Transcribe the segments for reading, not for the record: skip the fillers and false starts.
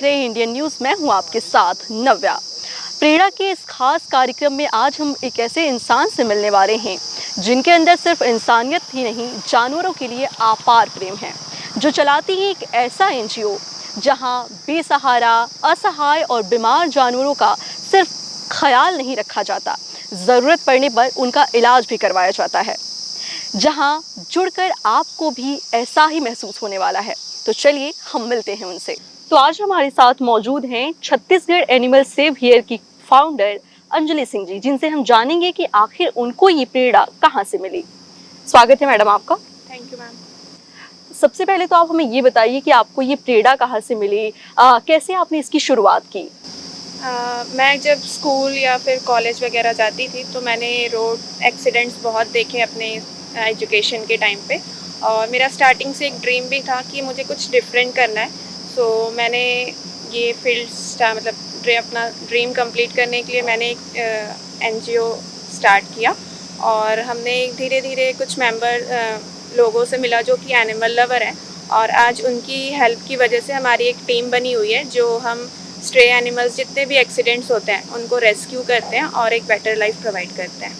रहे Indian news में हूँ आपके साथ नव्या। प्रेरणा के इस खास कार्यक्रम में आज हम एक ऐसे इंसान से मिलने वाले हैं जिनके अंदर सिर्फ इंसानियत ही नहीं, जानवरों के लिए अपार प्रेम है, जो चलाती है एक ऐसा एनजीओ जहां बेसहारा, असहाय और बीमार जानवरों का सिर्फ ख्याल नहीं रखा जाता, ज़रूरत पड़ने पर उनका इलाज भी करवाया जाता है, जहां जुड़कर आपको भी ऐसा ही महसूस होने वाला है। तो चलिए हम मिलते हैं उनसे। तो आज हमारे साथ मौजूद हैं छत्तीसगढ़ एनिमल सेव हियर की फाउंडर अंजलि सिंह जी, जिनसे हम जानेंगे कि आखिर उनको ये प्रेरणा कहाँ से मिली। स्वागत है मैडम आपका। Thank you ma'am. सबसे पहले तो आप हमें ये बताइए कि आपको ये प्रेरणा कहाँ से मिली, कैसे आपने इसकी शुरुआत की। मैं जब स्कूल या फिर कॉलेज वगैरह जाती थी तो मैंने रोड एक्सीडेंट्स बहुत देखे अपने एजुकेशन के टाइम पे, और मेरा स्टार्टिंग से एक ड्रीम भी था कि मुझे कुछ डिफरेंट करना है। सो मैंने ये अपना ड्रीम कंप्लीट करने के लिए मैंने एक एनजीओ स्टार्ट किया, और हमने धीरे धीरे कुछ लोगों से मिला जो कि एनिमल लवर हैं, और आज उनकी हेल्प की वजह से हमारी एक टीम बनी हुई है जो हम स्ट्रे एनिमल्स जितने भी एक्सीडेंट्स होते हैं उनको रेस्क्यू करते हैं और एक बेटर लाइफ प्रोवाइड करते हैं।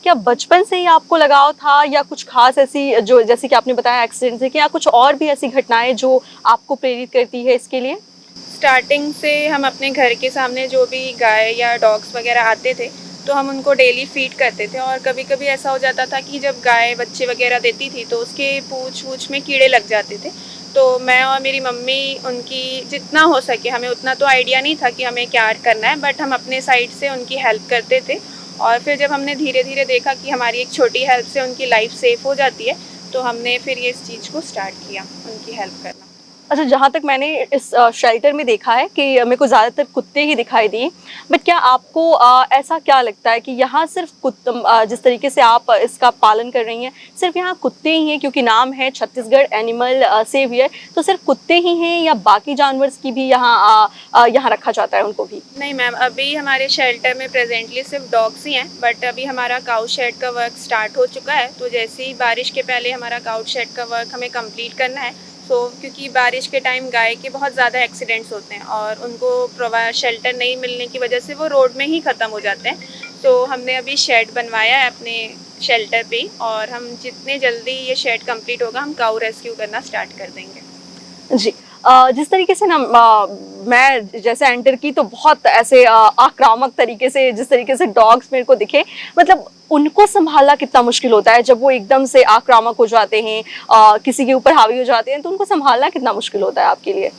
क्या बचपन से ही आपको लगाव था या कुछ खास ऐसी, जो जैसे कि आपने बताया एक्सीडेंट से, क्या कुछ और भी ऐसी घटनाएं जो आपको प्रेरित करती है इसके लिए? स्टार्टिंग से हम अपने घर के सामने जो भी गाय या डॉग्स वगैरह आते थे तो हम उनको डेली फीड करते थे, और कभी कभी ऐसा हो जाता था कि जब गाय बच्चे वगैरह देती थी तो उसके पूँछ वूछ में कीड़े लग जाते थे। तो मैं और मेरी मम्मी उनकी जितना हो सके, हमें उतना तो आइडिया नहीं था कि हमें क्या करना है, बट हम अपने साइड से उनकी हेल्प करते थे। और फिर जब हमने धीरे धीरे देखा कि हमारी एक छोटी हेल्प से उनकी लाइफ सेफ हो जाती है तो हमने फिर ये इस चीज़ को स्टार्ट किया, उनकी हेल्प करना। अच्छा, जहाँ तक मैंने इस शेल्टर में देखा है कि मेरे को ज़्यादातर कुत्ते ही दिखाई दिए, बट क्या आपको ऐसा क्या लगता है कि यहाँ सिर्फ जिस तरीके से आप इसका पालन कर रही हैं, सिर्फ यहाँ कुत्ते ही हैं? क्योंकि नाम है छत्तीसगढ़ एनिमल सेवियर, तो सिर्फ कुत्ते ही हैं या बाकी जानवर की भी यहाँ रखा जाता है उनको भी? नहीं मैम, अभी हमारे शेल्टर में प्रेजेंटली सिर्फ डॉग्स ही हैं, बट अभी हमारा काउ शेड का वर्क स्टार्ट हो चुका है, तो जैसे ही बारिश के पहले हमारा काउ शेड का वर्क हमें कंप्लीट करना है। क्योंकि बारिश के टाइम गाय के बहुत ज़्यादा एक्सीडेंट्स होते हैं और उनको शेल्टर नहीं मिलने की वजह से वो रोड में ही ख़त्म हो जाते हैं, तो हमने अभी शेड बनवाया है अपने शेल्टर पे, और हम जितने जल्दी ये शेड कंप्लीट होगा हम काऊ रेस्क्यू करना स्टार्ट कर देंगे। जी। जिस तरीके से ना मैं जैसे एंटर की तो बहुत ऐसे आक्रामक तरीके से, जिस तरीके से डॉग्स मेरे को दिखे, मतलब उनको संभालना कितना मुश्किल होता है जब वो एकदम से आक्रामक हो जाते हैं, किसी के ऊपर हावी हो जाते हैं, तो उनको संभालना कितना मुश्किल होता है आपके लिए?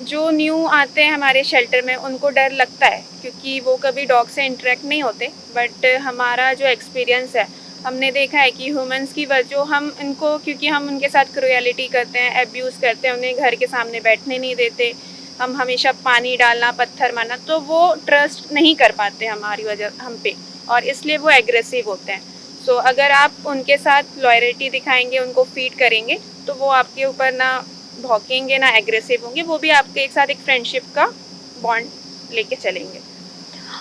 जो न्यू आते हैं हमारे शेल्टर में उनको डर लगता है क्योंकि वो कभी डॉग से इंटरेक्ट नहीं होते, बट हमारा जो एक्सपीरियंस है हमने देखा है कि ह्यूमंस की वजह हम इनको, क्योंकि हम उनके साथ क्रुएलिटी करते हैं, एब्यूज़ करते हैं, उन्हें घर के सामने बैठने नहीं देते, हम हमेशा पानी डालना, पत्थर मारना, तो वो ट्रस्ट नहीं कर पाते हमारी वजह हम पे, और इसलिए वो एग्रेसिव होते हैं। सो अगर आप उनके साथ लॉयल्टी दिखाएंगे, उनको फीड करेंगे, तो वो आपके ऊपर ना भौंकेंगे ना एग्रेसिव होंगे, वो भी आपके एक साथ एक फ्रेंडशिप का बॉन्ड लेके चलेंगे।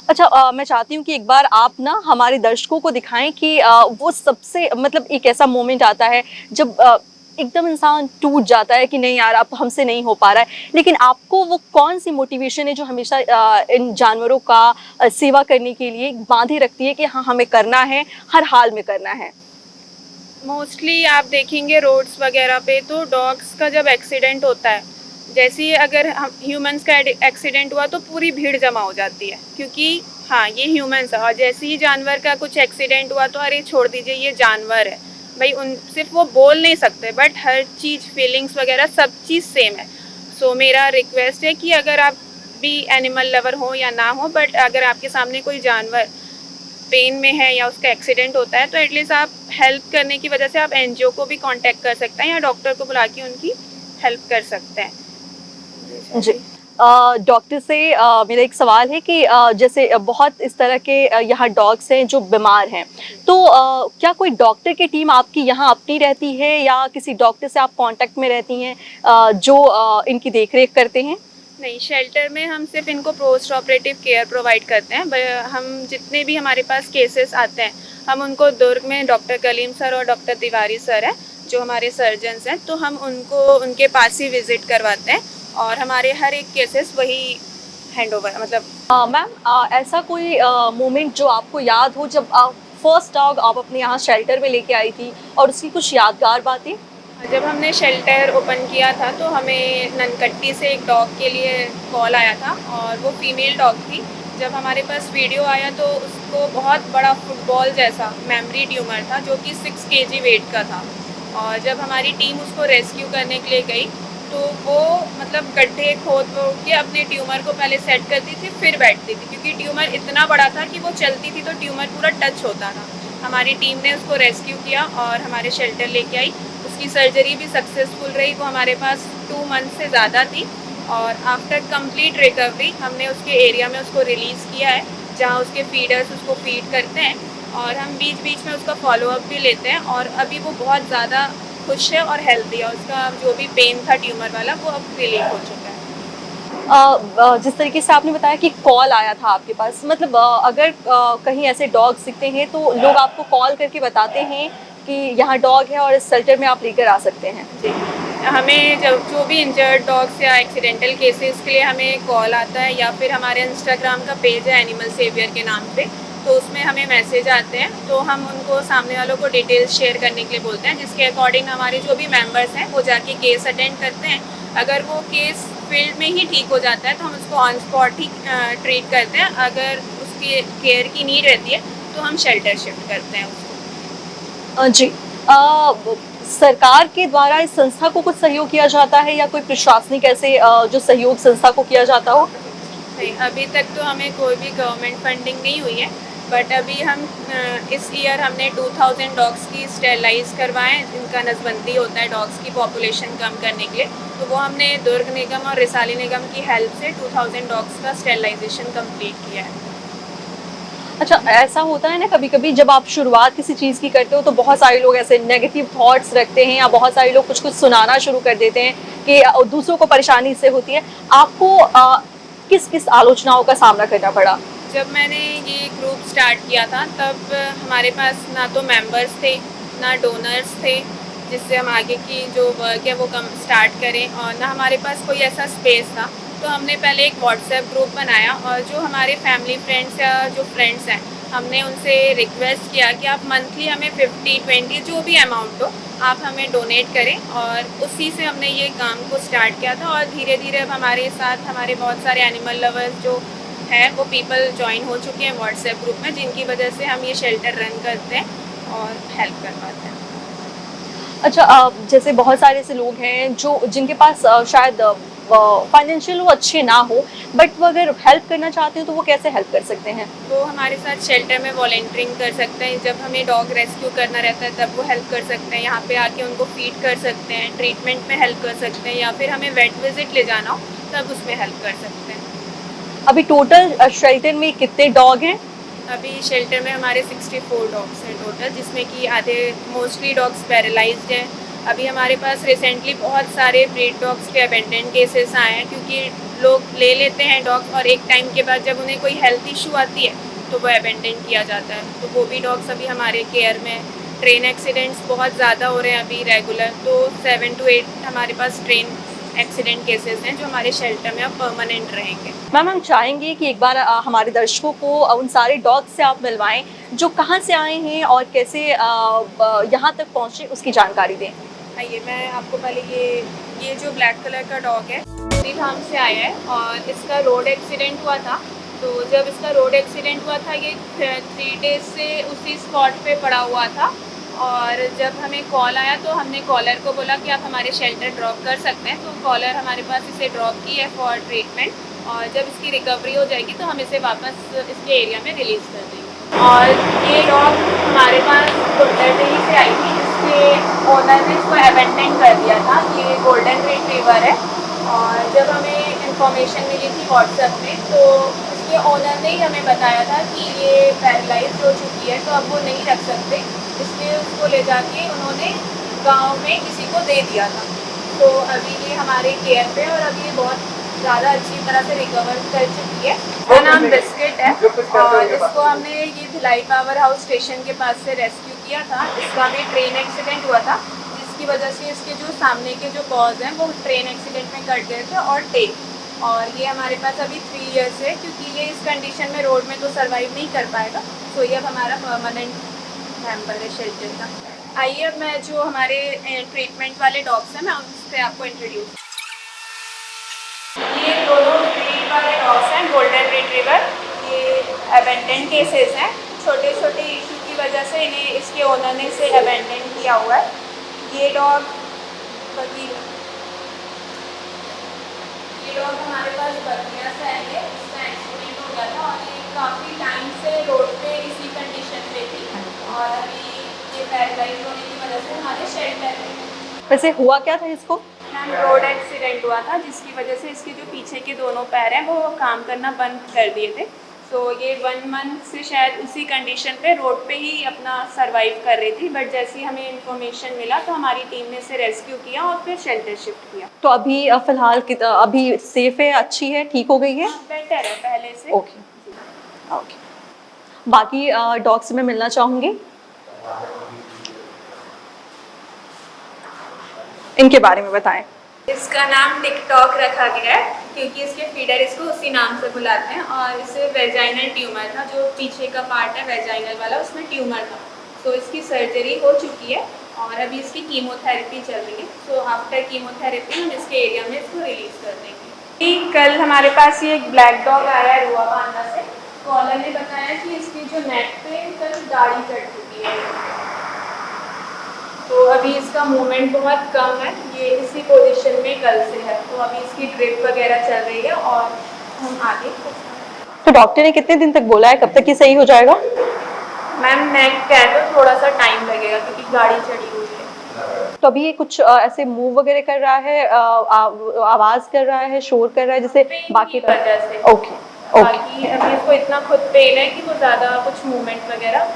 अच्छा, मैं चाहती हूँ कि एक बार आप ना हमारे दर्शकों को दिखाएं कि वो सबसे, मतलब एक ऐसा मोमेंट आता है जब एकदम इंसान टूट जाता है कि नहीं यार अब हमसे नहीं हो पा रहा है, लेकिन आपको वो कौन सी मोटिवेशन है जो हमेशा इन जानवरों का सेवा करने के लिए बांधे रखती है कि हाँ हमें करना है, हर हाल में करना है? मोस्टली आप देखेंगे रोड्स वगैरह पे तो डॉग्स का जब एक्सीडेंट होता है, जैसे ही अगर हम ह्यूमंस का एक्सीडेंट हुआ तो पूरी भीड़ जमा हो जाती है, क्योंकि हाँ ये ह्यूमंस है, और जैसे ही जानवर का कुछ एक्सीडेंट हुआ तो अरे छोड़ दीजिए ये जानवर है भाई, उन सिर्फ वो बोल नहीं सकते बट हर चीज़, फीलिंग्स वगैरह सब चीज़ सेम है। सो मेरा रिक्वेस्ट है कि अगर आप भी एनिमल लवर हो या ना हो, बट अगर आपके सामने कोई जानवर पेन में है या उसका एक्सीडेंट होता है तो एटलीस्ट आप हेल्प करने की वजह से आप एनजीओ को भी कांटेक्ट कर सकते हैं या डॉक्टर को बुला के उनकी हेल्प कर सकते हैं। जी। डॉक्टर से मेरा एक सवाल है कि जैसे बहुत इस तरह के यहाँ डॉग्स हैं जो बीमार हैं, तो क्या कोई डॉक्टर की टीम आपकी यहाँ अपनी रहती है या किसी डॉक्टर से आप कांटेक्ट में रहती हैं जो इनकी देखरेख करते हैं? नहीं, शेल्टर में हम सिर्फ इनको पोस्ट ऑपरेटिव केयर प्रोवाइड करते हैं। हम जितने भी हमारे पास केसेस आते हैं हम उनको दुर्ग में डॉक्टर कलीम सर और डॉक्टर तिवारी सर हैं जो हमारे सर्जन्स हैं, तो हम उनको उनके पास ही विज़िट करवाते हैं और हमारे हर एक केसेस वही हैंड ओवर मतलब मैम, ऐसा कोई मोमेंट जो आपको याद हो जब फर्स्ट डॉग आप अपने यहाँ शेल्टर में लेके आई थी और उसकी कुछ यादगार बातें? जब हमने शेल्टर ओपन किया था तो हमें ननकट्टी से एक डॉग के लिए कॉल आया था और वो फीमेल डॉग थी। जब हमारे पास वीडियो आया तो उसको बहुत बड़ा फुटबॉल जैसा मेमोरी ट्यूमर था जो कि 6 केजी वेट का था। और जब हमारी टीम उसको रेस्क्यू करने के लिए गई तो वो मतलब गड्ढे खोद खोद के अपने ट्यूमर को पहले सेट करती थी फिर बैठती थी, क्योंकि ट्यूमर इतना बड़ा था कि वो चलती थी तो ट्यूमर पूरा टच होता था। हमारी टीम ने उसको रेस्क्यू किया और हमारे शेल्टर लेके आई। उसकी सर्जरी भी सक्सेसफुल रही। वो हमारे पास 2 मंथ से ज़्यादा थी और आफ्टर कंप्लीट रिकवरी हमने उसके एरिया में उसको रिलीज़ किया है, जहाँ उसके फीडर्स उसको फीड करते हैं और हम बीच बीच में उसका फॉलोअप भी लेते हैं। और अभी वो बहुत ज़्यादा खुश है और हेल्दी है। उसका जो भी पेन था ट्यूमर वाला वो अब रिलीफ हो चुका है। जिस तरीके से आपने बताया कि कॉल आया था आपके पास, मतलब अगर कहीं ऐसे डॉग्स दिखते हैं तो लोग आपको कॉल करके बताते हैं कि यहाँ डॉग है और इस शेल्टर में आप लेकर आ सकते हैं। जी, हमें जब जो भी इंजर्ड डॉग्स या एक्सीडेंटल केसेस के लिए हमें कॉल आता है या फिर हमारे इंस्टाग्राम का पेज है एनिमल सेवियर के नाम पे, तो उसमें हमें मैसेज आते हैं तो हम उनको सामने वालों को डिटेल्स शेयर करने के लिए बोलते हैं, जिसके अकॉर्डिंग हमारे जो भी मेंबर्स हैं वो जाके केस अटेंड करते हैं। अगर वो केस फील्ड में ही ठीक हो जाता है तो हम उसको ऑन स्पॉट ही ट्रीट करते हैं। अगर उसकी केयर की नीड रहती है तो हम शेल्टर शिफ्ट करते हैं उसको। जी। सरकार के द्वारा इस संस्था को कुछ सहयोग किया जाता है या कोई प्रशासनिक ऐसे जो सहयोग संस्था को किया जाता हो? नहीं, अभी तक तो हमें कोई भी गवर्नमेंट फंडिंग नहीं हुई है, बट अभी हम इस ईयर हमने 2000 डॉग्स की स्टेरलाइज करवाएं, जिनका नसबंदी होता है डॉग्स की पॉपुलेशन कम करने के लिए। तो वो हमने दुर्ग निगम और रिसाली निगम की हेल्प से 2000 डॉग्स का स्टेरलाइजेशन कंप्लीट किया है। अच्छा, ऐसा होता है ना कभी-कभी जब आप शुरुआत किसी चीज़ की करते हो तो बहुत सारे लोग ऐसे नेगेटिव थॉट्स रखते हैं या बहुत सारे लोग कुछ-कुछ सुनाना शुरू कर देते हैं कि दूसरों को परेशानी इससे होती है। आपको किस-किस आलोचनाओं का सामना करना पड़ा? जब मैंने ये ग्रुप स्टार्ट किया था तब हमारे पास ना तो मेंबर्स थे ना डोनर्स थे जिससे हम आगे की जो वर्क है वो कम स्टार्ट करें, और ना हमारे पास कोई ऐसा स्पेस था। तो हमने पहले एक व्हाट्सएप ग्रुप बनाया और जो हमारे फैमिली फ्रेंड्स या जो फ्रेंड्स हैं हमने उनसे रिक्वेस्ट किया कि आप मंथली हमें 50-20 जो भी अमाउंट हो आप हमें डोनेट करें, और उसी से हमने ये काम को स्टार्ट किया था। और धीरे धीरे अब हमारे साथ हमारे बहुत सारे एनिमल लवर्स जो है वो पीपल ज्वाइन हो चुके हैं व्हाट्सएप ग्रुप में, जिनकी वजह से हम ये शेल्टर रन करते हैं और हेल्प करवाते हैं। अच्छा, जैसे बहुत सारे ऐसे लोग हैं जो जिनके पास शायद फाइनेंशियल वो अच्छे ना हो, बट वो अगर हेल्प करना चाहते हैं तो वो कैसे हेल्प कर सकते हैं? वो हमारे साथ शेल्टर में वॉलंटियरिंग कर सकते हैं। जब हमें डॉग रेस्क्यू करना रहता है तब वो हेल्प कर सकते हैं। यहाँ पे आके उनको फीड कर सकते हैं, ट्रीटमेंट में हेल्प कर सकते हैं, या फिर हमें वेट विजिट ले जाना हो तब उसमें हेल्प कर सकते हैं। अभी टोटल शेल्टर में कितने डॉग हैं? अभी शेल्टर में हमारे 64 डॉग्स हैं टोटल, जिसमें कि आधे मोस्टली डॉग्स पैरालाइज्ड हैं। अभी हमारे पास रिसेंटली बहुत सारे ब्रीड डॉग्स के अबेंडन केसेस आए हैं, क्योंकि लोग ले लेते हैं डॉग्स और एक टाइम के बाद जब उन्हें कोई हेल्थ इशू आती है तो वो अबेंडन किया जाता है। तो वो भी डॉग्स अभी हमारे केयर में। ट्रेन एक्सीडेंट्स बहुत ज़्यादा हो रहे हैं अभी रेगुलर, तो 7 to 8 हमारे पास ट्रेन एक्सीडेंट केसेस हैं जो हमारे शेल्टर में अब परमानेंट रहेंगे। मैम, हम चाहेंगे कि एक बार हमारे दर्शकों को उन सारे डॉग से आप मिलवाएं जो कहाँ से आए हैं और कैसे यहाँ तक पहुँचे उसकी जानकारी दें। आइए मैं आपको पहले ये जो ब्लैक कलर का डॉग है धाम से आया है और इसका रोड एक्सीडेंट हुआ था। तो जब इसका रोड एक्सीडेंट हुआ था ये 3 डेज से उसी स्पॉट पे पड़ा हुआ था, और जब हमें कॉल आया तो हमने कॉलर को बोला कि आप हमारे शेल्टर ड्रॉप कर सकते हैं। तो कॉलर हमारे पास इसे ड्रॉप की है फॉर ट्रीटमेंट, और जब इसकी रिकवरी हो जाएगी तो हम इसे वापस इसके एरिया में रिलीज़ कर देंगे। और ये डॉग हमारे पास दिल्ली से आई थी, इसके ओनर ने इसको अबेंडन कर दिया था। ये गोल्डन रिट्रीवर है, और जब हमें इंफॉर्मेशन मिली थी व्हाट्सएप में तो इसके ओनर ने ही हमें बताया था कि ये पैरालाइज हो चुकी है तो अब वो नहीं रख सकते, इसलिए उसको ले जाके उन्होंने गांव में किसी को दे दिया था। तो अभी ये हमारे केयर पे, और अभी ये बहुत ज़्यादा अच्छी तरह से रिकवर कर चुकी है। इसका नाम बिस्किट है, और इसको हमने ये भिलाई पावर हाउस स्टेशन के पास से रेस्क्यू किया था। इसका भी ट्रेन एक्सीडेंट हुआ था, जिसकी वजह से इसके जो सामने के जो पॉज हैं वो ट्रेन एक्सीडेंट में कट गए थे, और टेल। और ये हमारे पास अभी 3 इयर्स है, क्योंकि ये इस कंडीशन में रोड में तो सर्वाइव नहीं कर पाएगा। तो ये अब हमारा परमानेंट मेंबर है शेल्टर का। आइए अब मैं जो हमारे ट्रीटमेंट वाले डॉग्स हैं मैं उनसे आपको इंट्रोड्यूस। ये दोनों ब्रीड वाले डॉग्स हैं, गोल्डन रिट्रीवर। ये अबेंडन केसेस हैं, छोटे छोटे इशू की वजह से इन्हें इसके ओनर ने इसे अबेंडन किया हुआ है। ये डॉग हमारे पास बर्मिया से आएंगे। इसका एक्सीडेंट हो गया था और ये काफ़ी टाइम से रोड पे इसी कंडीशन पे थी, और अभी ये पैरालाइज होने की वजह से हमारे शेल्टर में। वैसे हुआ क्या था इसको? मैम रोड एक्सीडेंट हुआ था, जिसकी वजह से इसके जो पीछे के दोनों पैर हैं वो काम करना बंद कर दिए थे। तो ये 1 मंथ से शायद उसी कंडीशन पे रोड पे ही अपना सरवाइव कर रही थी, बट जैसे ही हमें इन्फॉर्मेशन मिला तो हमारी टीम ने इसे रेस्क्यू किया और फिर शेल्टर शिफ्ट किया। तो अभी फिलहाल अभी सेफ है, अच्छी है, ठीक हो गई है? बेटर है पहले से। Okay okay. बाकी डॉग से मैं मिलना चाहूँगी, इनके बारे में बताएं। इसका नाम टिकटॉक रखा गया है क्योंकि इसके फीडर इसको उसी नाम से बुलाते हैं, और इसे वेजाइनल ट्यूमर था, जो पीछे का पार्ट है वेजाइनल वाला उसमें ट्यूमर था। तो इसकी सर्जरी हो चुकी है और अभी इसकी कीमोथेरेपी चल रही है। तो आफ्टर कीमोथेरेपी हम इसके एरिया में इसको रिलीज़ कर देंगे। कल हमारे पास ये एक ब्लैक डॉग आया है रुआ बांदा से। कॉलर ने बताया कि इसकी जो नेक पे कल दाढ़ी चढ़ चुकी है, तो अभी इसका मूवमेंट बहुत कम है, ये इसी पोजीशन में कल से है। तो अभी इसकी ड्रिप वगैरह चल रही है और हम आगे। तो डॉक्टर ने कितने दिन तक बोला है, कब तक ये सही हो जाएगा? मैम नेक का है तो थोड़ा सा टाइम लगेगा क्योंकि गाड़ी चढ़ी हुई है। तो अभी ये कुछ ऐसे मूव वगैरह कर रहा है, आवाज कर रहा है, शोर कर रहा है जैसे बाकी वजह से। ओके बाकी अभी इसको इतना खुद पेन है कि वो ज़्यादा कुछ मूवमेंट वगैरह।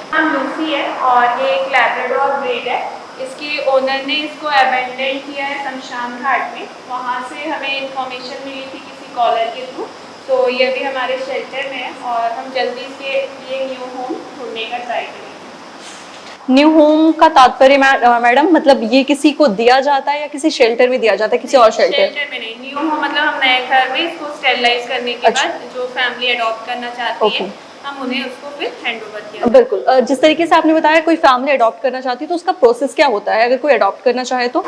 नाम लूसी है और ये एक लैब्राडोर ब्रीड है। इसके ओनर ने इसको अबेंडन किया है शमशान घाट में। वहाँ से हमें इंफॉर्मेशन मिली थी किसी कॉलर के थ्रू, तो ये भी हमारे शेल्टर में है और हम जल्दी से ये न्यू होम ढूंढने का ट्राई करेंगे। न्यू होम का तात्पर्य मैडम मतलब ये किसी को दिया जाता है या किसी शेल्टर में दिया जाता है, किसी और शेल्टर में नहीं। न्यू होम मतलब हम नए घर में इसको स्टेरलाइज करने के बाद जो फैमिली अडॉप्ट करना चाहती है हम उन्हें उसको फिर हैंड ओवर किया। बिल्कुल, जिस तरीके से आपने बताया कोई फैमिली अडॉप्ट करना चाहती है तो उसका प्रोसेस क्या होता है अगर कोई अडॉप्ट करना चाहे तो?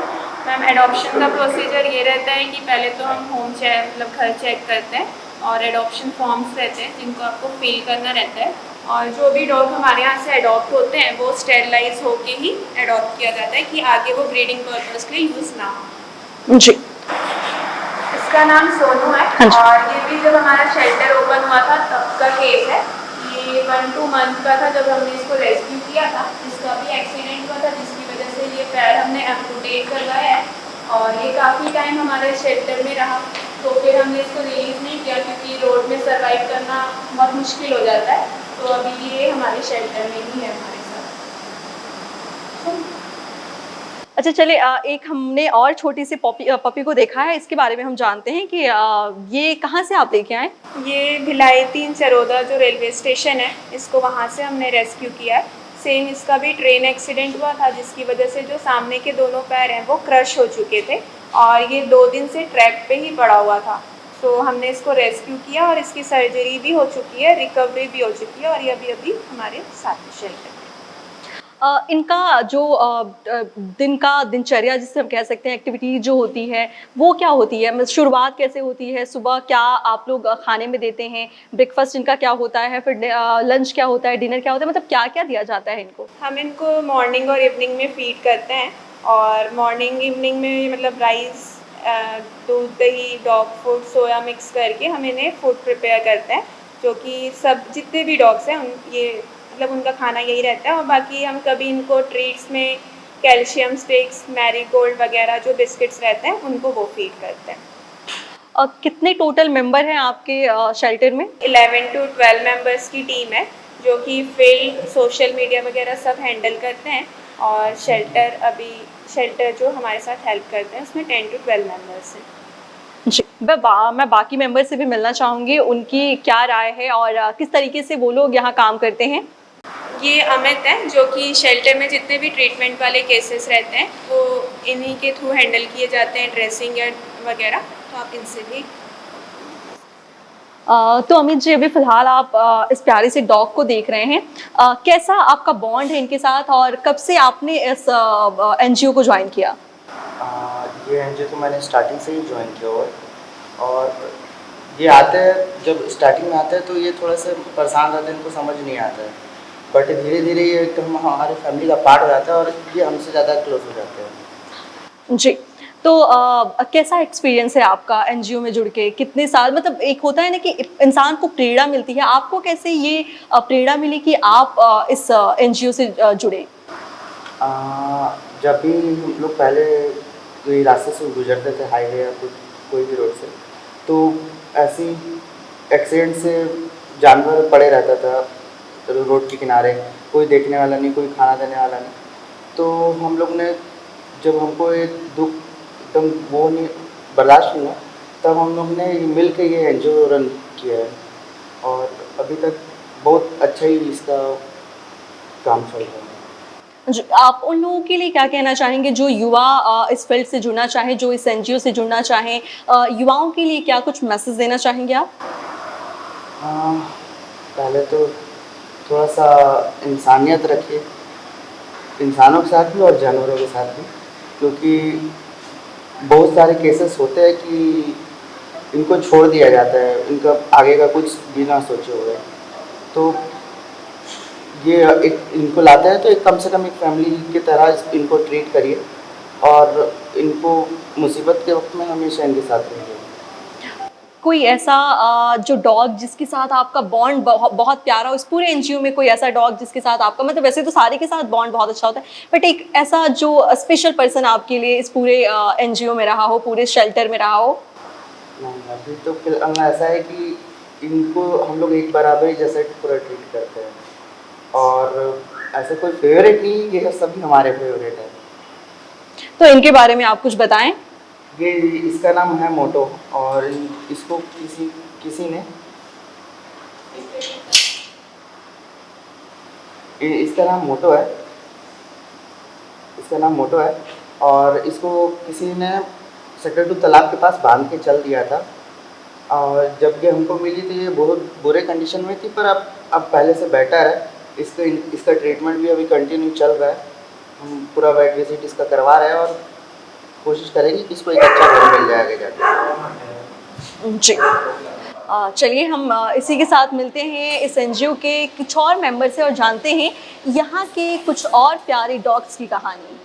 मैम एडॉप्शन का प्रोसीजर ये रहता है कि पहले तो हम होम चेक मतलब घर चेक करते हैं और एडॉप्शन फॉर्म्स रहते हैं जिनको आपको फिल करना रहता है, और जो भी डॉग हमारे यहाँ से अडॉप्ट होते हैं वो स्टेरलाइज होके ही अडॉप्ट किया जाता है कि आगे वो ब्रीडिंग पर्पज़ के लिए यूज़ ना हो। जी, इसका नाम सोनू है। और ये भी जब हमारा शेल्टर ओपन हुआ था तब का केस है। ये 1-2 मंथ का था जब हमने इसको रेस्क्यू किया था। इसका भी एक्सीडेंट हुआ था जिसकी वजह से ये पैर हमने एम्पुटेट करवाया है, और ये काफ़ी टाइम हमारे शेल्टर में रहा। तो फिर हमने इसको रिलीज़ नहीं किया क्योंकि रोड में सर्वाइव करना बहुत मुश्किल हो जाता है। तो अभी ये हमारे शेल्टर में ही है हमारे साथ। अच्छा चलिए, एक हमने और छोटी सी पपी को देखा है, इसके बारे में हम जानते हैं कि ये कहाँ से आप लेके आए? ये भिलाई 3 चरोदा जो रेलवे स्टेशन है, इसको वहाँ से हमने रेस्क्यू किया है। सेम इसका भी ट्रेन एक्सीडेंट हुआ था जिसकी वजह से जो सामने के दोनों पैर हैं वो क्रश हो चुके थे और ये 2 दिन से ट्रैक पे ही पड़ा हुआ था। तो हमने इसको रेस्क्यू किया और इसकी सर्जरी भी हो चुकी है, रिकवरी भी हो चुकी है, और ये अभी हमारे साथ शेल्टर। इनका जो दिन का दिनचर्या जिसे हम कह सकते हैं, एक्टिविटी जो होती है वो क्या होती है? मतलब शुरुआत कैसे होती है? सुबह क्या आप लोग खाने में देते हैं? ब्रेकफास्ट इनका क्या होता है? फिर लंच क्या होता है? डिनर क्या होता है? मतलब क्या क्या दिया जाता है इनको? हम इनको मॉर्निंग और इवनिंग में फीड करते हैं, और मॉर्निंग इवनिंग में मतलब राइस, दूध, दही, डॉग फूड, सोया मिक्स करके हम इन्हें फूड प्रिपेयर करते हैं, जो कि सब जितने भी डॉग्स हैं ये मतलब उनका खाना यही रहता है। और बाकी हम कभी इनको ट्रीट्स में कैल्शियम स्टिक्स, मैरीगोल्ड वगैरह जो बिस्किट्स रहते हैं उनको वो फीड करते हैं। कितने टोटल मेंबर हैं आपके शेल्टर में? 11 to 12 मेंबर्स की टीम है जो कि फील्ड, सोशल मीडिया वगैरह सब हैंडल करते हैं, और शेल्टर जो हमारे साथ हेल्प करते हैं उसमें 10 to 12 मेंबर्स हैं। जी, मैं बाकी मेंबर से भी मिलना चाहूँगी, उनकी क्या राय है और किस तरीके से वो लोग यहाँ काम करते हैं। ये अमित है, जो कि शेल्टर में जितने भी ट्रीटमेंट वाले केसेस रहते हैं वो इन्हीं के थ्रू हैंडल किए जाते हैं, ड्रेसिंग या वगैरह। तो आप इनसे भी तो अमित जी, अभी फिलहाल आप इस प्यारे से डॉग को देख रहे हैं। कैसा आपका बॉन्ड है इनके साथ और कब से आपने इस एनजीओ को ज्वाइन किया? ये एनजीओ तो मैंने स्टार्टिंग से ही ज्वाइन किया हुआ है। और ये आते हैं, जब स्टार्टिंग में आते हैं तो ये थोड़ा सा परेशान रहते हैं, इनको समझ नहीं आता है। बट धीरे धीरे ये एकदम हमारे फैमिली का पार्ट हो जाता है और ये हमसे ज़्यादा क्लोज हो जाते हैं। जी। तो कैसा एक्सपीरियंस है आपका एनजीओ में जुड़ के? कितने साल, मतलब एक होता है ना कि इंसान को प्रेरणा मिलती है, आपको कैसे ये प्रेरणा मिली कि आप इस एनजीओ से जुड़े? आ, जब भी हम लोग पहले कोई रास्ते से गुजरते थे, हाईवे या कोई भी रोड से, तो ऐसी एक्सीडेंट से जानवर पड़े रहता था तो रोड के किनारे, कोई देखने वाला नहीं, कोई खाना देने वाला नहीं। तो हम लोग ने, जब हमको ये दुख एकदम वो नहीं बर्दाश्त नहीं हुआ, तब हम लोग ने मिल के ये एनजीओ रन किया है। और अभी तक बहुत अच्छा ही इसका काम चल रहा है। आप उन लोगों के लिए क्या कहना चाहेंगे जो युवा इस फील्ड से जुड़ना चाहें, जो इस एनजीओ से जुड़ना चाहें? युवाओं के लिए क्या कुछ मैसेज देना चाहेंगे आप? हाँ, पहले तो थोड़ा सा इंसानियत रखिए, इंसानों के साथ भी और जानवरों के साथ भी, क्योंकि बहुत सारे केसेस होते हैं कि इनको छोड़ दिया जाता है, इनका आगे का कुछ बिना सोचे हुए। तो ये एक इनको लाते हैं तो एक कम से कम एक फैमिली की तरह इनको ट्रीट करिए और इनको मुसीबत के वक्त में हमेशा इनके साथ रहिए। कोई ऐसा जो डॉग जिसके साथ आपका बॉन्ड बहुत प्यारा हो, इस पूरे एनजीओ में कोई ऐसा डॉग जिसके साथ आपका, मतलब वैसे तो सारे के साथ बॉन्ड बहुत अच्छा होता है, बट एक ऐसा जो स्पेशल पर्सन आपके लिए इस पूरे एनजीओ में रहा हो, पूरे शेल्टर में रहा हो? नहीं, अभी तो फिलहाल ऐसा है कि इनको हम लोग एक बराबर ही जैसे पूरा ट्रीट करते हैं। और ऐसे कोई फेवरेट नहीं, ये सभी हमारे फेवरेट है। तो इनके बारे में आप कुछ बताएं। ये इसका नाम है मोटो, और इसको किसी किसी ने इसका नाम मोटो है, इसका नाम मोटो है। और इसको किसी ने सेक्टर 2 तालाब के पास बांध के चल दिया था। और जब ये हमको मिली थी ये बहुत बुरे कंडीशन में थी, पर अब पहले से बेटर है। इसका ट्रीटमेंट भी अभी कंटिन्यू चल रहा है। हम पूरा वेट विजिट इसका करवा रहे हैं और कोशिश करेंगे कि इसको एक अच्छा घर मिल जाएगा जाके। जी। चलिए हम इसी के साथ मिलते हैं इस एनजीओ के कुछ और मेंबर से और जानते हैं यहाँ के कुछ और प्यारे डॉग्स की कहानी।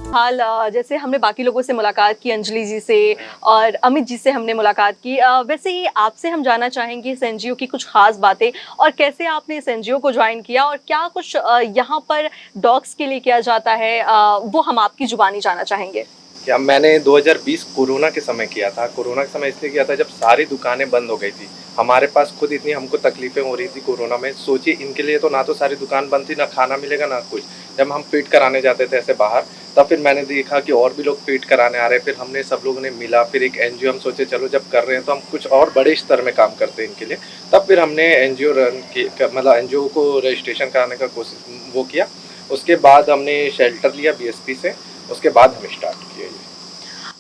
हाल जैसे हमने बाकी लोगों से मुलाकात की, अंजलि जी से और अमित जी से हमने मुलाकात की, वैसे ही आपसे हम जानना चाहेंगे इस एनजीओ की कुछ खास बातें और कैसे आपने इस एनजीओ को ज्वाइन किया और क्या कुछ यहाँ पर डॉग्स के लिए किया जाता है, वो हम आपकी जुबानी जानना चाहेंगे। क्या मैंने 2020 कोरोना के समय किया था। कोरोना के समय इसलिए किया था जब सारी दुकानें बंद हो गई थी। हमारे पास खुद इतनी हमको तकलीफें हो रही थी कोरोना में। सोचिए इनके लिए तो ना तो सारी दुकान बंद थी, ना खाना मिलेगा ना कुछ। जब हम पेट कराने जाते थे ऐसे बाहर, तब फिर मैंने देखा कि और भी लोग पेट कराने आ रहे हैं। फिर हमने सब लोगों ने मिला, फिर एक एनजीओ हम सोचे चलो जब कर रहे हैं तो हम कुछ और बड़े स्तर में काम करते हैं इनके लिए। तब फिर हमने एनजीओ रन की, मतलब एनजीओ को रजिस्ट्रेशन कराने का कोशिश वो किया। उसके बाद हमने शेल्टर लिया बीएसपी से, उसके बाद हम स्टार्ट किया।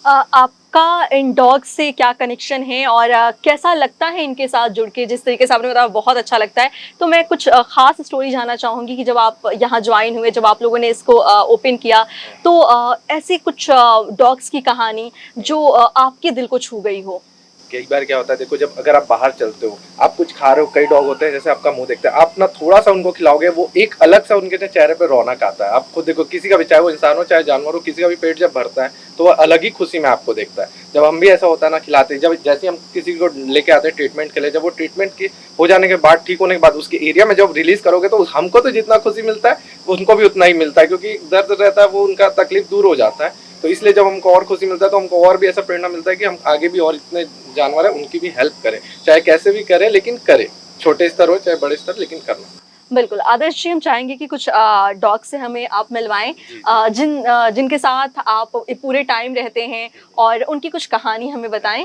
आपका इन डॉग्स से क्या कनेक्शन है और कैसा लगता है इनके साथ जुड़ के? जिस तरीके से आपने बताया बहुत अच्छा लगता है, तो मैं कुछ खास स्टोरी जानना चाहूँगी कि जब आप यहाँ ज्वाइन हुए, जब आप लोगों ने इसको ओपन किया, तो ऐसी कुछ डॉग्स की कहानी जो आपके दिल को छू गई हो। कई बार क्या होता है, देखो जब अगर आप बाहर चलते हो, आप कुछ खा रहे हो, कई डॉग होते हैं जैसे आपका मुंह देखते हैं, आप ना थोड़ा सा उनको खिलाओगे, वो एक अलग सा उनके चेहरे पे रौनक आता है। आप खुद देखो, किसी का भी, चाहे वो इंसान हो चाहे जानवर हो, किसी का भी पेट जब भरता है तो वो अलग ही खुशी में आपको देखता है। जब हम भी ऐसा होता है ना, खिलाते, जब जैसे हम किसी को लेके आते हैं ट्रीटमेंट के लिए, जब वो ट्रीटमेंट की हो जाने के बाद, ठीक होने के बाद उसके एरिया में जब रिलीज करोगे तो हमको तो जितना खुशी मिलता है उनको भी उतना ही मिलता है, क्योंकि दर्द रहता है वो उनका तकलीफ दूर हो जाता है। तो इसलिए जब हमको और खुशी मिलता है तो हमको और भी ऐसा प्रेरणा मिलता है कि हम आगे भी और इतने जानवर हैं उनकी भी हेल्प करें, चाहे कैसे भी करें, लेकिन करें, छोटे स्तर हो चाहे बड़े स्तर, लेकिन करना। बिल्कुल आदर्श जी, हम चाहेंगे कि कुछ डॉग से हमें आप मिलवाएं जिनके साथ आप पूरे टाइम रहते हैं और उनकी कुछ कहानी हमें बताएं।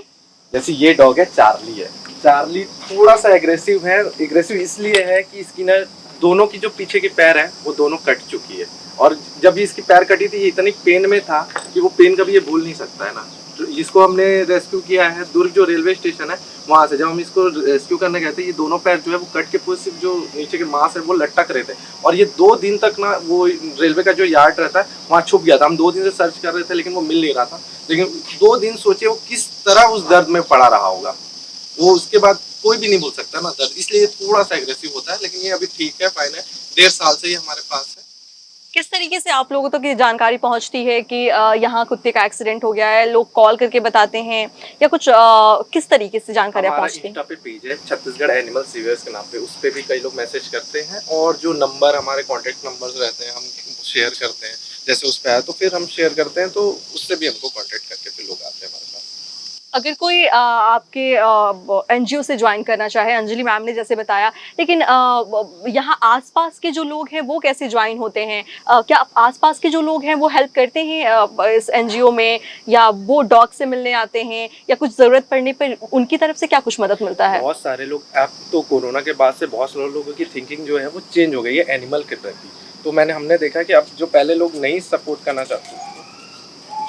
जैसे ये डॉग है, चार्ली है। चार्ली थोड़ा सा एग्रेसिव है। एग्रेसिव इसलिए है कि इसकी ना दोनों की जो पीछे की पैर है वो दोनों कट चुकी है, और जब भी इसकी पैर कटी थी ये इतनी पेन में था कि वो पेन कभी ये भूल नहीं सकता है ना। तो इसको हमने रेस्क्यू किया है दुर्ग जो रेलवे स्टेशन है वहाँ से। जब हम इसको रेस्क्यू करने गए थे ये दोनों पैर जो है वो कट के पूरे सिर्फ जो नीचे के मांस है वो लटक रहे थे, और ये 2 दिन तक ना वो रेलवे का जो यार्ड रहता है वहाँ छुप गया था। हम 2 दिन से सर्च कर रहे थे लेकिन वो मिल नहीं रहा था। लेकिन 2 दिन सोचे वो किस तरह उस दर्द में पड़ा रहा होगा, वो उसके बाद कोई भी नहीं भूल सकता ना दर्द, इसलिए थोड़ा सा एग्रेसिव होता है। लेकिन ये अभी ठीक है, फाइन है, 1.5 साल से ये हमारे पास है। किस तरीके से आप लोगों तक ये जानकारी पहुंचती है कि यहाँ कुत्ते का एक्सीडेंट हो गया है? लोग कॉल करके बताते हैं या कुछ किस तरीके से जानकारियाँ हमारा पहुंचती हैं? इंस्टा पे पेज है छत्तीसगढ़ एनिमल सीवियर्स के नाम पे, उस पे भी कई लोग मैसेज करते हैं, और जो नंबर हमारे कॉन्टेक्ट नंबर्स रहते हैं हम शेयर करते हैं। जैसे उस पे आया तो फिर हम शेयर करते हैं, तो उससे भी हमको कॉन्टेक्ट करके फिर लोग आते हैं हमारे पास। अगर कोई आपके एनजीओ से ज्वाइन करना चाहे, अंजलि मैम ने जैसे बताया, लेकिन यहाँ आसपास के जो लोग हैं वो कैसे ज्वाइन होते हैं? क्या आसपास के जो लोग हैं वो हेल्प करते हैं इस एनजीओ में, या वो डॉग से मिलने आते हैं, या कुछ ज़रूरत पड़ने पर उनकी तरफ से क्या कुछ मदद मिलता है? बहुत सारे लोग, अब तो कोरोना के बाद से बहुत सारे लोगों की थिंकिंग जो है वो चेंज हो गई है एनिमल के प्रति। तो हमने देखा कि अब जो पहले लोग नहीं सपोर्ट करना चाहते,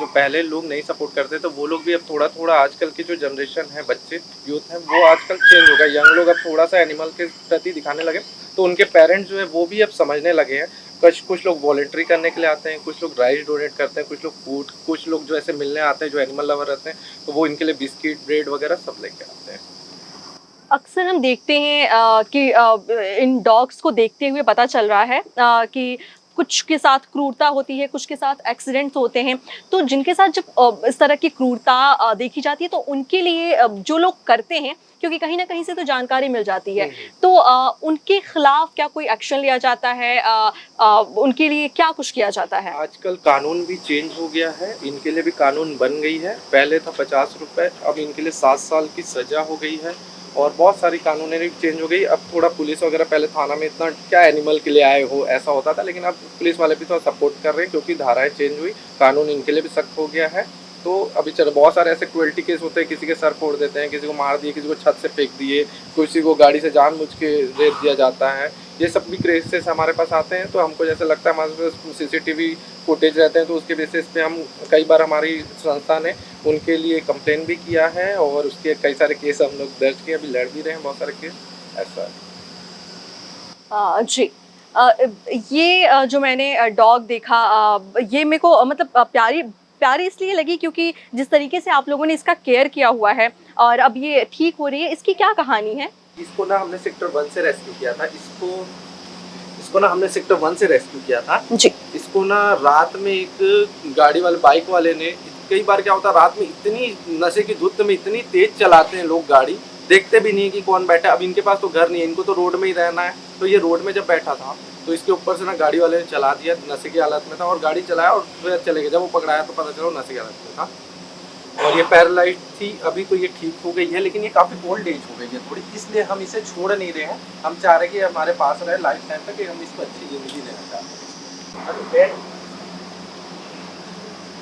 जो पहले लोग नहीं सपोर्ट करते, तो वो लोग भी अब थोड़ा थोड़ा, आजकल की जो जनरेशन है, बच्चे यूथ हैं, वो आजकल चेंज हो गए। यंग लोग अब थोड़ा सा एनिमल के प्रति दिखाने लगे, तो उनके पेरेंट्स जो है वो भी अब समझने लगे हैं। कुछ लोग वॉलंटरी करने के लिए आते हैं, कुछ लोग राइस डोनेट करते हैं, कुछ लोग फूड, कुछ लोग जो ऐसे मिलने आते हैं जो एनिमल लवर रहते हैं, तो वो इनके लिए बिस्किट, ब्रेड वगैरह सब लेके आते हैं। अक्सर हम देखते हैं कि इन डॉग्स को देखते हुए पता चल रहा है कि कुछ के साथ क्रूरता होती है, कुछ के साथ एक्सीडेंट्स होते हैं। तो जिनके साथ जब इस तरह की क्रूरता देखी जाती है तो उनके लिए जो लोग करते हैं, क्योंकि कहीं ना कहीं से तो जानकारी मिल जाती है, तो उनके खिलाफ क्या कोई एक्शन लिया जाता है? उनके लिए क्या कुछ किया जाता है? आजकल कानून भी चेंज हो गया है, इनके लिए भी कानून बन गई है। पहले था 50 रुपए, अब इनके लिए 7 साल की सजा हो गई है, और बहुत सारी कानूनें भी चेंज हो गई। अब थोड़ा पुलिस वगैरह, पहले थाना में इतना क्या एनिमल के लिए आए हो ऐसा होता था, लेकिन अब पुलिस वाले भी थोड़ा सपोर्ट कर रहे हैं क्योंकि धाराएं चेंज हुई, कानून इनके लिए भी सख्त हो गया है। तो अभी चलो बहुत सारे ऐसे क्रुएल्टी केस होते हैं, किसी के सर फोड़ देते हैं, किसी को मार दिए, किसी को छत से फेंक दिए, किसी को गाड़ी से जानबूझ के रेत दिया जाता है। ये सब भी केसेस हमारे पास आते हैं, तो हमको जैसे लगता है हमारे पास सीसीटीवी फुटेज रहते हैं, तो उसके बेसिस पे हम कई बार, हमारी संस्था ने उनके लिए कंप्लेन भी किया है, और उसके कई सारे केस हम लोग दर्ज किए, अभी लड़ भी रहे हैं बहुत सारे केस ऐसा है। जी। ये जो मैंने डॉग देखा, ये मेरे को मतलब प्यारी प्यारी इसलिए लगी क्योंकि जिस तरीके से आप लोगों ने इसका केयर किया हुआ है और अब ये ठीक हो रही है। इसकी क्या कहानी है? इसको ना हमने सेक्टर 1 से रेस्क्यू किया था। इसको ना हमने सेक्टर 1 से रेस्क्यू किया था जी। इसको ना रात में एक गाड़ी वाले, बाइक वाले ने, कई बार क्या होता है रात में इतनी नशे की धुत में इतनी तेज चलाते हैं लोग गाड़ी, देखते भी नहीं है कि कौन बैठा है। अब इनके पास तो घर नहीं है, इनको तो रोड में ही रहना है, तो ये रोड में जब बैठा था तो इसके ऊपर से ना गाड़ी वाले ने चला दिया, नशे की हालत में था, और गाड़ी चलाया और फिर चले गए। जब वो पकड़ाया तो पता चला वो नशे की हालत में था, और ये पैरालाइज थी। अभी तो ये ठीक हो गई है, लेकिन ये काफ़ी ओल्ड एज हो गई है थोड़ी, इसलिए हम इसे छोड़ नहीं रहे हैं। हम चाह रहे हैं कि हमारे पास रहे लाइफ टाइम तक, कि हम इसको अच्छी ज़िंदगी देना चाहते हैं।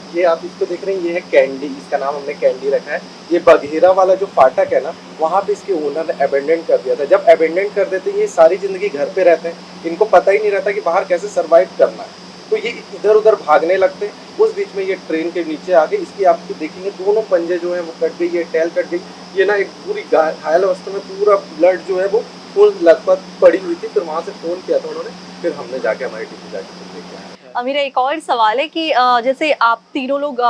ये आप इसको देख रहे हैं, ये है कैंडी, इसका नाम हमने कैंडी रखा है। ये बघेरा वाला जो फाटक है ना, वहाँ पे इसके ओनर ने अबेंडन कर दिया था। जब अबेंडन कर देते हैं, ये सारी ज़िंदगी घर पे रहते हैं, इनको पता ही नहीं रहता कि बाहर कैसे सर्वाइव करना है, तो ये इधर उधर भागने लगते हैं। उस बीच में ये ट्रेन के नीचे आ गए, इसकी आपको देखेंगे दोनों पंजे जो है वो कट गई, ये टैल कट गई। ये ना एक पूरी घायल अवस्था में, पूरा ब्लड जो है वो फुल लगभग पड़ी हुई थी। फिर वहाँ से फ़ोन किया था उन्होंने, फिर हमने जाके हमारी टीम जाके लेके आए। मेरा एक और सवाल है कि जैसे आप तीनों लोग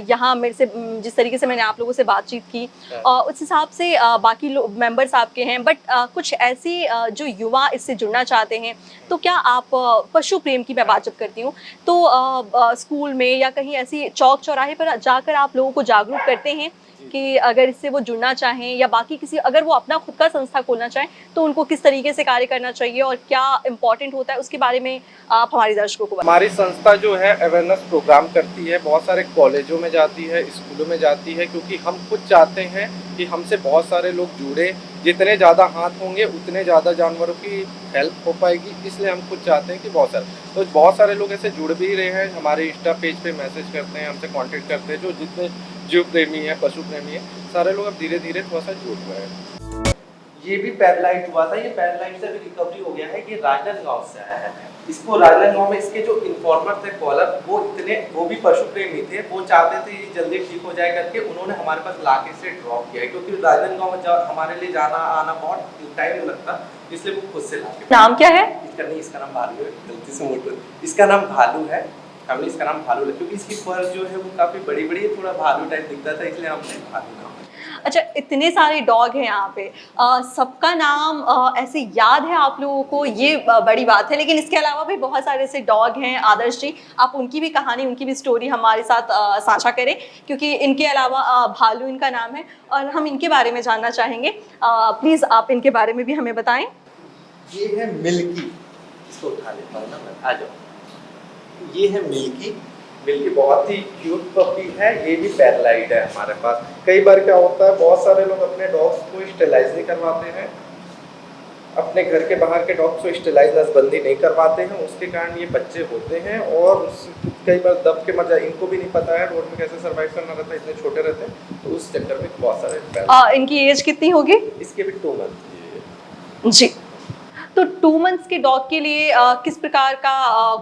यहाँ मेरे से जिस तरीके से मैंने आप लोगों से बातचीत की, उस हिसाब से बाकी मेंबर्स आपके हैं, बट कुछ ऐसे जो युवा इससे जुड़ना चाहते हैं, तो क्या आप पशु प्रेम की मैं बात जब करती हूँ तो स्कूल में या कहीं ऐसी चौक चौराहे पर जाकर आप लोगों को जागरूक करते हैं कि अगर इससे वो जुड़ना चाहें, या बाकी किसी, अगर वो अपना खुद का संस्था खोलना चाहें तो उनको किस तरीके से कार्य करना चाहिए और क्या इम्पोर्टेंट होता है, उसके बारे में आप हमारे दर्शकों को बताएं। हमारी संस्था जो है अवेयरनेस प्रोग्राम करती है, बहुत सारे कॉलेजों में जाती है, स्कूलों में जाती है, क्योंकि हम खुद चाहते हैं कि हमसे बहुत सारे लोग जुड़े। जितने ज़्यादा हाथ होंगे उतने ज़्यादा जानवरों की हेल्प हो पाएगी, इसलिए हम खुद चाहते हैं कि बहुत सारे लोग ऐसे जुड़ भी रहे हैं। हमारे इंस्टा पेज पे मैसेज करते हैं, हमसे कांटेक्ट करते हैं, जो जितने जीव प्रेमी हैं, पशु प्रेमी हैं, सारे लोग अब धीरे धीरे थोड़ा सा जुड़ रहे हैं। ये भी पैरालाइज हुआ था, ये पैरालाइज से भी रिकवरी हो गया है। ये राजनांदगांव से आया है। इसको राजनांदगांव में इसके जो इन्फॉर्मर थे कॉलर, वो भी पशु प्रेमी थे, वो चाहते थे ये जल्दी ठीक हो जाए करके, उन्होंने हमारे पास लाके से ड्रॉप किया है, क्योंकि राजनांदगांव में हमारे लिए जाना आना बहुत टाइम लगता, इसलिए वो खुद से लाके। नाम क्या है? इसका नाम भालू है, गलती से मोटो, इसका नाम भालू है। हमने इसका नाम भालू रखा क्योंकि इसकी फर जो है वो काफी बड़ी बड़ी है, थोड़ा भालू टाइप दिखता था, इसलिए हमने भालू नाम। अच्छा, इतने सारे डॉग हैं यहाँ पे, सबका नाम ऐसे याद है आप लोगों को, ये बड़ी बात है। लेकिन इसके अलावा भी बहुत सारे ऐसे डॉग हैं। आदर्श जी, आप उनकी भी कहानी, उनकी भी स्टोरी हमारे साथ साझा करें, क्योंकि इनके अलावा भालू इनका नाम है और हम इनके बारे में जानना चाहेंगे। प्लीज़ आप इनके बारे में भी हमें बताएं। ये है मिल्की, इसको उठा लेता हूँ ना मैं, आ जाओ। ये है मिल्की, मिल्की बहुत ही क्यूट पपी है। ये भी पैरालाइड है हमारे पास। कई बार क्या होता है, बहुत सारे लोग अपने डॉग्स को स्टेलाइज नहीं करवाते हैं, अपने घर के बाहर के डॉग्स को स्टेलाइज नसबंदी नहीं करवाते हैं, उसके कारण ये बच्चे होते हैं और कई बार दब के मर जाए। इनको भी नहीं पता है रोड में कैसे सर्वाइव करना रहता है, इतने छोटे रहते हैं, तो उस चक्कर में बहुत सारे। इनकी एज कितनी होगी? इसके भी 2 मंथ जी। तो 2 मंथ्स के डॉग के लिए किस प्रकार का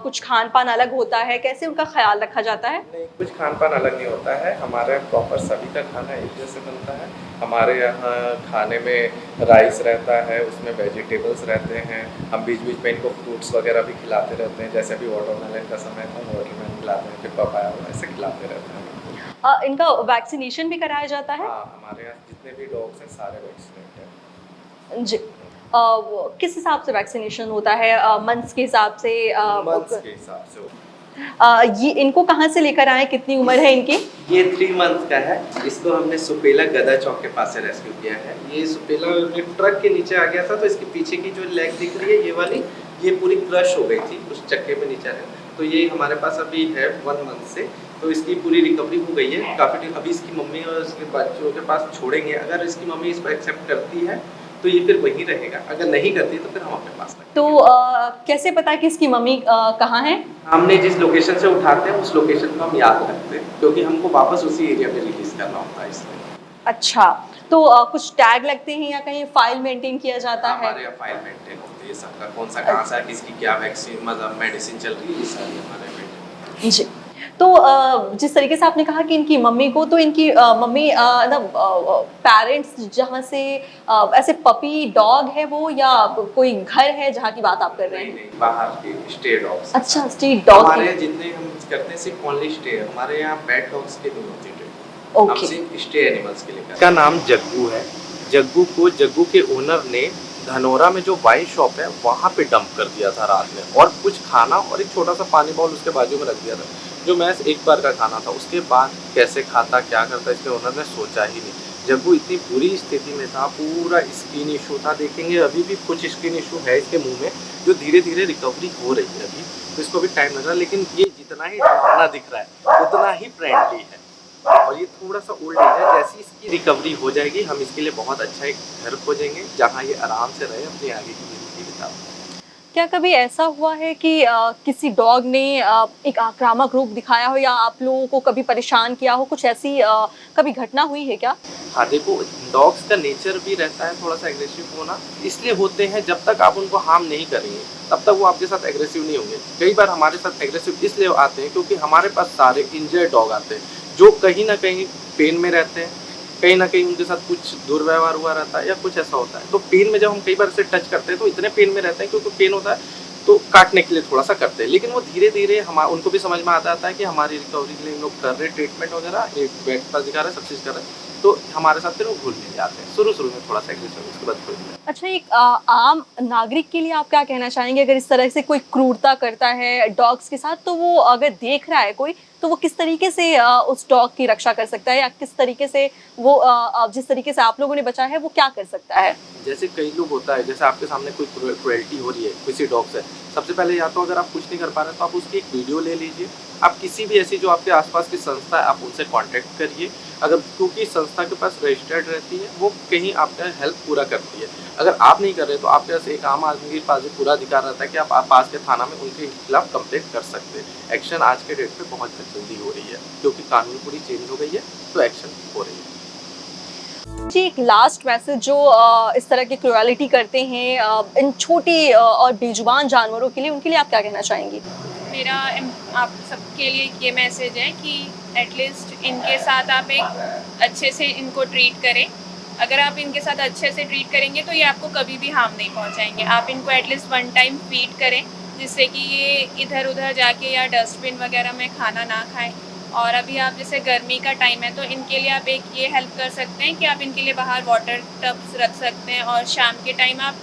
कुछ खान पान अलग होता है, कैसे उनका ख्याल रखा जाता है? नहीं, कुछ खान पान अलग नहीं होता है। हमारे यहाँ प्रॉपर सभी का खाना एक जैसे बनता है। हमारे यहाँ खाने में राइस रहता है, उसमें वेजिटेबल्स रहते हैं। हम बीच बीच में इनको फ्रूट्स वगैरह भी खिलाते रहते हैं, जैसे अभी वाटरमेलन का समय था, वाटरमेलन खिलाते हैं, फिर पपाया ऐसे खिलाते रहते हैं। इनका वैक्सीनेशन भी कराया जाता है? हाँ, हमारे यहाँ जितने भी डॉग्स हैं सारे वैक्सीनेट हैं। जी। किस हिसाब से वैक्सीनेशन होता है? मंथ्स के हिसाब से? मंथ्स के हिसाब से। ये इनको कहाँ से लेकर आए, कितनी उम्र है इनकी? ये 3 मंथ का है। इसको हमने सुपेला गदा चौक के पास से रेस्क्यू किया है। ये सुपेला ट्रक के नीचे आ गया था, तो इसके पीछे की जो लेग दिख रही है ये वाली, ये पूरी क्रश हो गई थी उस चक्के में नीचे है। तो ये हमारे पास अभी है 1 मंथ से, तो इसकी पूरी रिकवरी हो गई है काफ़ी दिन। अभी इसकी मम्मी और इसके बच्चों के पास छोड़ेंगे। अगर इसकी मम्मी इसको एक्सेप्ट करती है तो ये फिर वहीं रहेगा, अगर नहीं करती तो फिर हम अपने पास रखेंगे। तो कैसे पता कि इसकी मम्मी कहाँ है? हमने जिस लोकेशन से उठाते हैं उस लोकेशन को हम याद रखते हैं, क्योंकि हमको वापस उसी एरिया में रिलीज करना होता है इसलिए। अच्छा, तो कुछ टैग लगते हैं या कहीं फाइल मेंटेन किया जाता है? हमारे यहाँ फाइल मेंटेन होती है सबका, कौन सा कहाँ से है, किसकी क्या वैक्सीन मतलब मेडिसिन चल रही है, ये सारी हमारे मेंटेन। जी। तो जिस तरीके से आपने कहा कि इनकी मम्मी को, तो इनकी मम्मी पेरेंट्स जहाँ से ऐसे पपी डॉग है वो, या कोई घर है जहाँ की बात आप कर रहे हैं? नहीं, बाहर के स्टे डॉग्स। अच्छा, स्ट्रीट डॉग। हमारे यहाँ जितने हम करते हैं सिर्फ ओनली स्टे, हमारे यहाँ पेट डॉग्स के नहीं होते। ओके। हम सिर्फ स्टे एनिमल्स के लिए। इसका नाम जग्गू है। जग्गू के ओनर ने धनोरा में जो वाइन शॉप है वहाँ पे डंप कर दिया था रात में, और कुछ खाना और एक छोटा सा पानी बाउल उसके बाजू में रख दिया था, जो महज एक बार का खाना था। उसके बाद कैसे खाता, क्या करता, इसके ओनर ने सोचा ही नहीं। जग्गू इतनी बुरी स्थिति में था, पूरा स्किन इशू था, देखेंगे अभी भी कुछ स्किन इशू है इसके मुंह में, जो धीरे धीरे रिकवरी हो रही है अभी, तो इसको भी टाइम लग रहा है। लेकिन ये जितना ही डरावना दिख रहा है उतना ही फ्रेंडली है, और ये थोड़ा सा ओल्ड एज है। जैसी इसकी रिकवरी हो जाएगी हम इसके लिए बहुत अच्छा एक घर खोजेंगे जहाँ ये आराम से रहे, अपनी आगे की जिंदगी बिता। क्या कभी ऐसा हुआ है कि किसी डॉग ने एक आक्रामक रूप दिखाया हो, या आप लोगों को कभी परेशान किया हो, कुछ ऐसी कभी घटना हुई है क्या? हाँ, देखो डॉग्स का नेचर भी रहता है थोड़ा सा एग्रेसिव होना, इसलिए होते हैं जब तक आप उनको हार्म नहीं करेंगे तब तक वो आपके साथ एग्रेसिव नहीं होंगे। कई बार हमारे साथ एग्रेसिव इसलिए आते हैं क्योंकि हमारे पास सारे इंजर्ड डॉग आते हैं, जो कहीं ना कहीं पेन में रहते हैं, कहीं ना कहीं उनके साथ कुछ दुर्व्यवहार हुआ रहता है या कुछ ऐसा होता है। तो पेन में जब हम कई बार से टच करते हैं तो इतने पेन में रहते हैं, क्योंकि पेन होता है तो काटने के लिए थोड़ा सा करते हैं, लेकिन वो धीरे धीरे उनको भी समझ में आता है कि हमारी रिकवरी के लिए इन लोग कर रहे ट्रीटमेंट वगैरह, एक बेड पर दिखा रहे, सब चीज़ कर रहे हैं, तो हमारे साथ फिर वो घुल मिल जाते हैं। शुरू में थोड़ा सा एग्रेसिव, उसके बाद घुल मिल। अच्छा, एक आम नागरिक के लिए आप क्या कहना चाहेंगे, अगर इस तरह से कोई क्रूरता करता है डॉग्स के साथ, तो वो अगर देख रहा है कोई, तो वो किस तरीके से उस डॉग की रक्षा कर सकता है, या किस तरीके से वो जिस तरीके से आप लोगों ने बचाया है वो क्या कर सकता है? जैसे कई लोग होता है, जैसे आपके सामने कोई क्रुएल्टी हो रही है किसी डॉग से, सबसे पहले या तो अगर आप कुछ नहीं कर पा रहे तो आप उसकी एक वीडियो ले लीजिए। आप किसी भी ऐसी जो आपके आसपास की संस्था है आप उनसे कांटेक्ट करिए, अगर क्योंकि संस्था के पास रजिस्टर्ड रहती है, वो कहीं आपका हेल्प पूरा करती है। अगर आप नहीं कर रहे तो आपके पास एक आम आदमी के पास भी पूरा अधिकार रहता है कि आप पास के थाना में उनके खिलाफ कंप्लेंट कर सकते हैं। एक्शन आज के डेट पे बहुत जल्दी हो रही है, क्योंकि कानून पूरी चेंज हो गई है, तो एक्शन हो रही है। जी एक लास्ट मैसेज जो इस तरह की क्रूएलिटी करते हैं इन छोटी और बेजुबान जानवरों के लिए, उनके लिए आप क्या कहना चाहेंगी? मेरा आप सबके लिए ये मैसेज है कि एटलीस्ट इनके साथ आप एक अच्छे से इनको ट्रीट करें। अगर आप इनके साथ अच्छे से ट्रीट करेंगे तो ये आपको कभी भी हार्म नहीं पहुंचाएंगे। आप इनको एटलीस्ट 1 टाइम फीड करें, जिससे कि ये इधर उधर जाके या डस्टबिन वगैरह में खाना ना खाएं। और अभी आप जैसे गर्मी का टाइम है तो इनके लिए आप एक ये हेल्प कर सकते हैं कि आप इनके लिए बाहर वाटर टब्स रख सकते हैं, और शाम के टाइम आप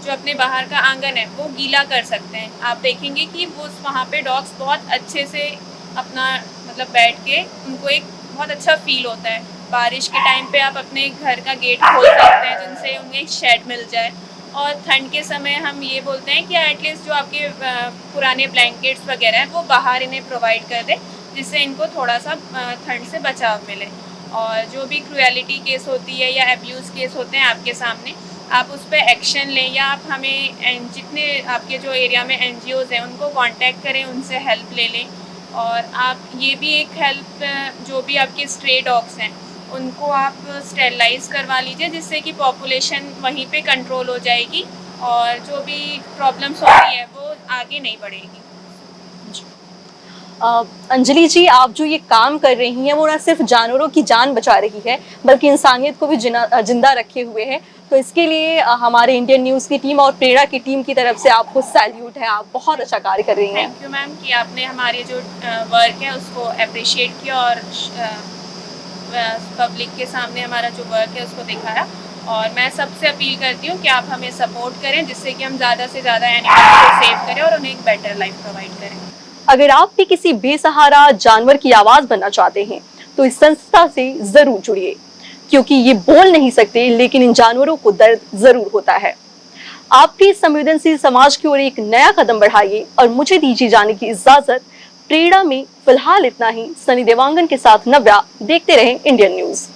जो अपने बाहर का आंगन है वो गीला कर सकते हैं। आप देखेंगे कि वो वहाँ पे डॉग्स बहुत अच्छे से अपना मतलब बैठ के उनको एक बहुत अच्छा फील होता है। बारिश के टाइम पे आप अपने घर का गेट खोल सकते हैं, जिनसे उन्हें एक शेड मिल जाए। और ठंड के समय हम ये बोलते हैं कि एटलीस्ट जो आपके पुराने ब्लैंकेट्स वगैरह हैं वो बाहर इन्हें प्रोवाइड कर दें, जिससे इनको थोड़ा सा ठंड से बचाव मिले। और जो भी क्रूएलिटी केस होती है या एब्यूज़ केस होते हैं आपके सामने, आप उस पर एक्शन लें, या आप हमें जितने आपके जो एरिया में NGOs हैं उनको कांटेक्ट करें, उनसे हेल्प ले लें। और आप ये भी एक हेल्प, जो भी आपके स्ट्रे डॉग्स हैं उनको आप स्टेरलाइज करवा लीजिए, जिससे कि पॉपुलेशन वहीं पे कंट्रोल हो जाएगी और जो भी प्रॉब्लम्स होती है वो आगे नहीं बढ़ेगी। अंजलि जी, आप जो ये काम कर रही हैं वो ना सिर्फ जानवरों की जान बचा रही है, बल्कि इंसानियत को भी जिंदा रखे हुए है। तो इसके लिए हमारे इंडियन न्यूज़ की टीम और प्रेरणा की टीम की तरफ से आपको सैल्यूट है। आप बहुत अच्छा कार्य कर रही हैं। थैंक यू मैम कि आपने हमारे जो वर्क है उसको अप्रिशिएट किया और पब्लिक के सामने हमारा जो वर्क है उसको दिखाया। और मैं सबसे अपील करती हूँ कि आप हमें सपोर्ट करें, जिससे कि हम ज़्यादा से ज़्यादा एनिमल्स को सेव करें और उन्हें एक बेटर लाइफ प्रोवाइड करें। अगर आप भी किसी बेसहारा जानवर की आवाज बनना चाहते हैं तो इस संस्था से जरूर जुड़िए, क्योंकि ये बोल नहीं सकते लेकिन इन जानवरों को दर्द जरूर होता है। आप भी संवेदनशील समाज की ओर एक नया कदम बढ़ाइए और मुझे दीजिए जाने की इजाजत। प्रेरणा में फिलहाल इतना ही। सनी देवांगन के साथ नव्या। देखते रहें इंडियन न्यूज़।